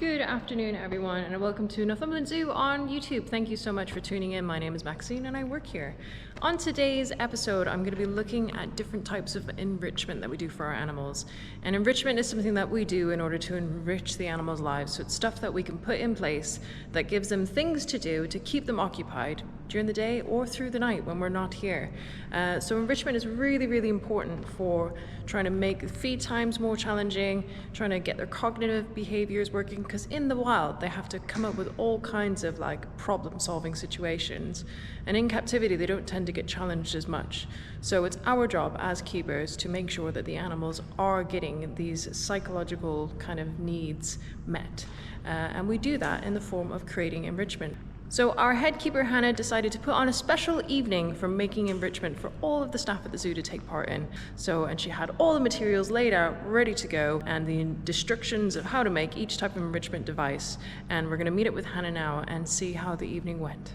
Good afternoon everyone, and welcome to Northumberland Zoo on YouTube. Thank you so much for tuning in. My name is Maxine and I work here. On today's episode, I'm going to be looking at different types of enrichment that we do for our animals. And enrichment is something that we do in order to enrich the animals' lives. So it's stuff that we can put in place that gives them things to do to keep them occupied during the day or through the night when we're not here. So enrichment is really, really important for trying to make feed times more challenging, trying to get their cognitive behaviors working, because in the wild they have to come up with all kinds of problem-solving situations, and in captivity they don't tend to get challenged as much. So it's our job as keepers to make sure that the animals are getting these psychological kind of needs met, and we do that in the form of creating enrichment. So our head keeper Hannah decided to put on a special evening for making enrichment for all of the staff at the zoo to take part in. And she had all the materials laid out, ready to go, and the instructions of how to make each type of enrichment device. And we're going to meet up with Hannah now and see how the evening went.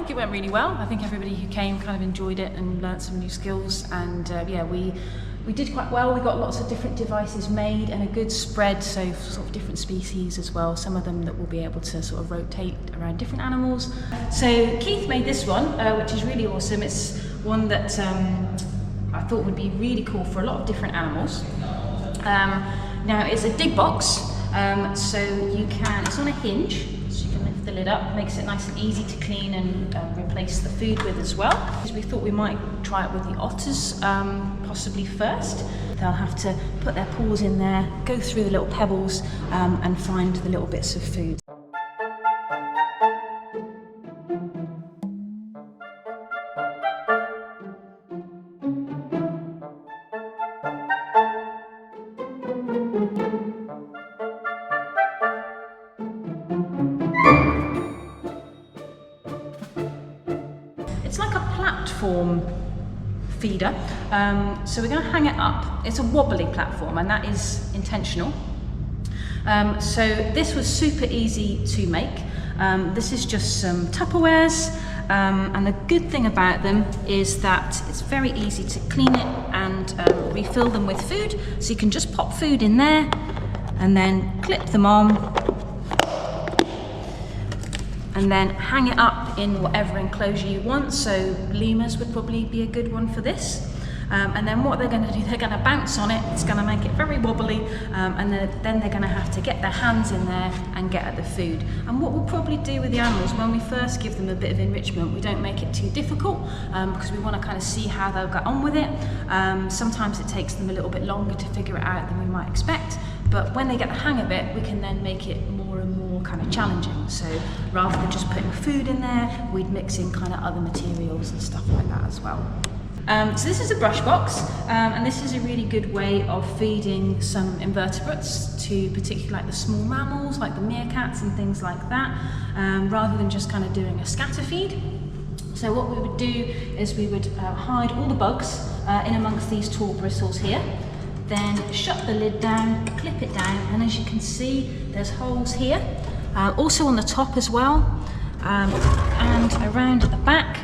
It went really well. I think everybody who came kind of enjoyed it and learnt some new skills, and we did quite well. We got lots of different devices made and a good spread, so sort of different species as well, some of them that will be able to sort of rotate around different animals. So Keith made this one, which is really awesome. It's one that I thought would be really cool for a lot of different animals. Now it's a dig box, so it's on a hinge, so you can lift the lid up, makes it nice and easy to clean and replace the food with as well. We thought we might try it with the otters possibly first. They'll have to put their paws in there, go through the little pebbles and find the little bits of food. It's like a platform feeder, so we're going to hang it up. It's a wobbly platform, and that is intentional. So this was super easy to make. This is just some Tupperwares, and the good thing about them is that it's very easy to clean it and refill them with food. So you can just pop food in there and then clip them on, and then hang it up in whatever enclosure you want. So lemurs would probably be a good one for this. And then what they're going to do, they're going to bounce on it, it's going to make it very wobbly, and then they're going to have to get their hands in there and get at the food. And what we'll probably do with the animals, when we first give them a bit of enrichment, we don't make it too difficult, because we want to kind of see how they'll get on with it. Sometimes it takes them a little bit longer to figure it out than we might expect, but when they get the hang of it, we can then make it more and more kind of challenging. So rather than just putting food in there, we'd mix in kind of other materials and stuff like that as well. So this is a brush box, and this is a really good way of feeding some invertebrates, to particularly like the small mammals, like the meerkats and things like that, rather than just kind of doing a scatter feed. So what we would do is we would hide all the bugs in amongst these tall bristles here. then shut the lid down, clip it down, and as you can see, there's holes here, also on the top as well, and around at the back,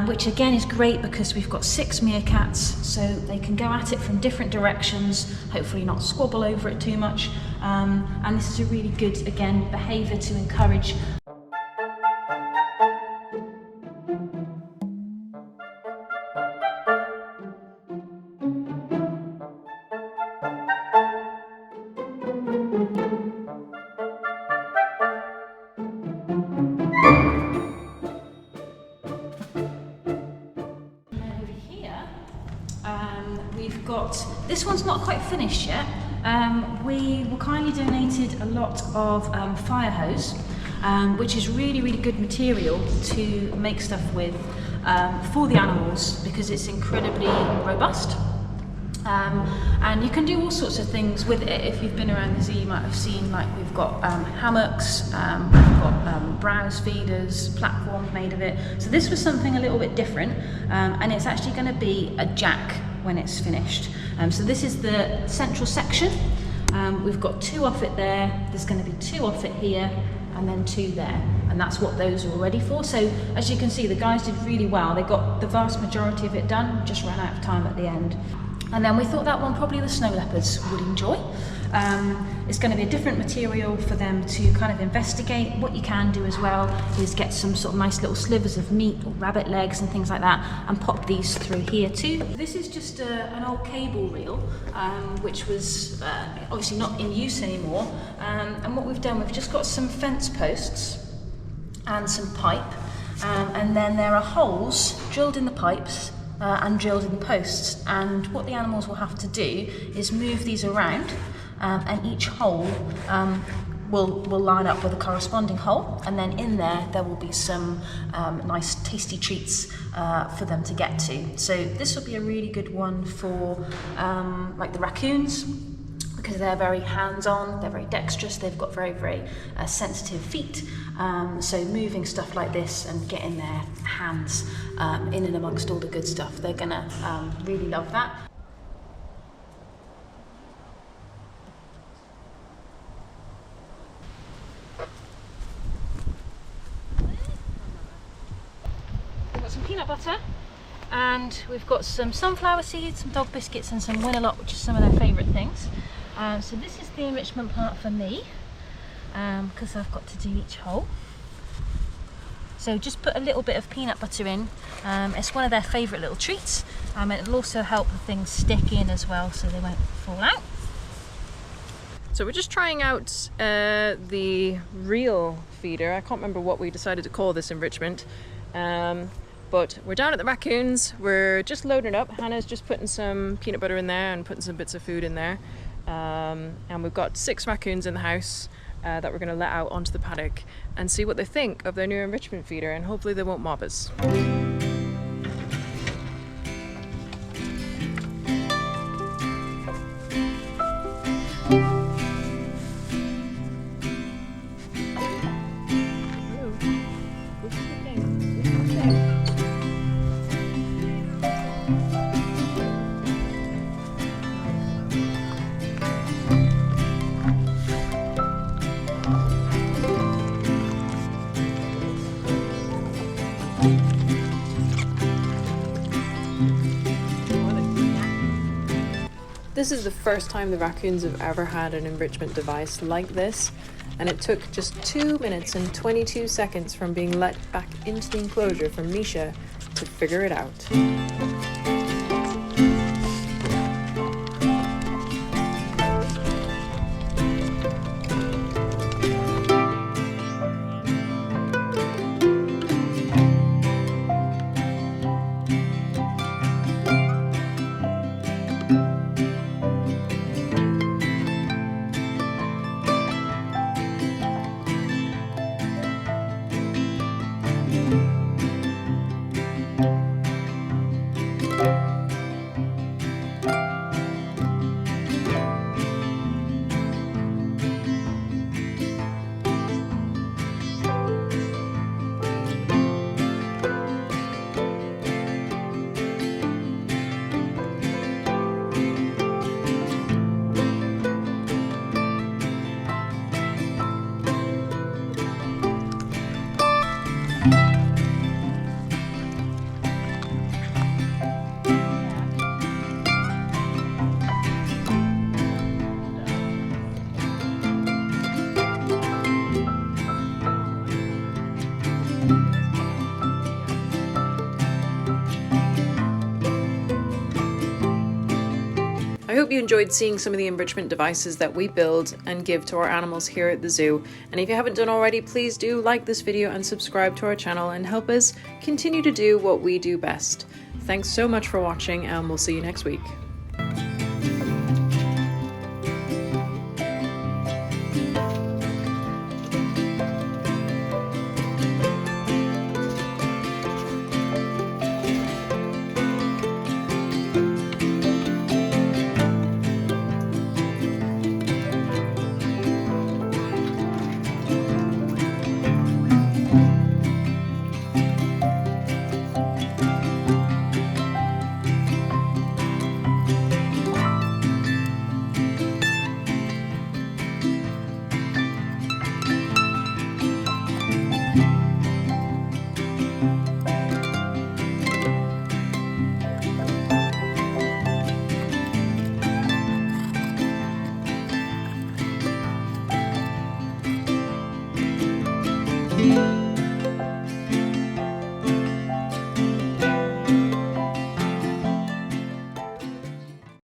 which again is great because we've got 6 meerkats, so they can go at it from different directions, hopefully not squabble over it too much, and this is a really good, again, behaviour to encourage. We've got, this one's not quite finished yet. We were kindly donated a lot of fire hose, which is really, really good material to make stuff with for the animals because it's incredibly robust. And you can do all sorts of things with it. If you've been around the zoo, you might have seen, like, we've got hammocks, we've got browse feeders, platforms made of it. So this was something a little bit different, and it's actually going to be a jack when it's finished. So this is the central section. We've got 2 off it there, there's going to be 2 off it here, and then 2 there, and that's what those are all ready for. So as you can see, the guys did really well. They got the vast majority of it done, just ran out of time at the end. And then we thought that one probably the snow leopards would enjoy. It's going to be a different material for them to kind of investigate. What you can do as well is get some sort of nice little slivers of meat or rabbit legs and things like that and pop these through here too. This is just an old cable reel, which was obviously not in use anymore. And what we've done, we've just got some fence posts and some pipe, and then there are holes drilled in the pipes and drilled in the posts, and what the animals will have to do is move these around, and each hole will line up with a corresponding hole, and then in there will be some nice tasty treats for them to get to. So this will be a really good one for like the raccoons, because they're very hands-on, they're very dexterous, they've got very, very sensitive feet. So moving stuff like this and getting their hands in and amongst all the good stuff, they're gonna really love that. We've got some peanut butter, and we've got some sunflower seeds, some dog biscuits, and some Winalot, which is some of their favourite things. So this is the enrichment part for me, because I've got to do each hole. So just put a little bit of peanut butter in. It's one of their favourite little treats, and it'll also help the things stick in as well, so they won't fall out. So we're just trying out the reel feeder. I can't remember what we decided to call this enrichment. But we're down at the Raccoons. We're just loading it up. Hannah's just putting some peanut butter in there and putting some bits of food in there. And we've got 6 raccoons in the house that we're going to let out onto the paddock and see what they think of their new enrichment feeder, and hopefully they won't mob us. This is the first time the Raccoons have ever had an enrichment device like this, and it took just 2 minutes and 22 seconds from being let back into the enclosure from Misha to figure it out. you enjoyed seeing some of the enrichment devices that we build and give to our animals here at the zoo. And if you haven't done already, please do like this video and subscribe to our channel and help us continue to do what we do best. Thanks so much for watching, and we'll see you next week.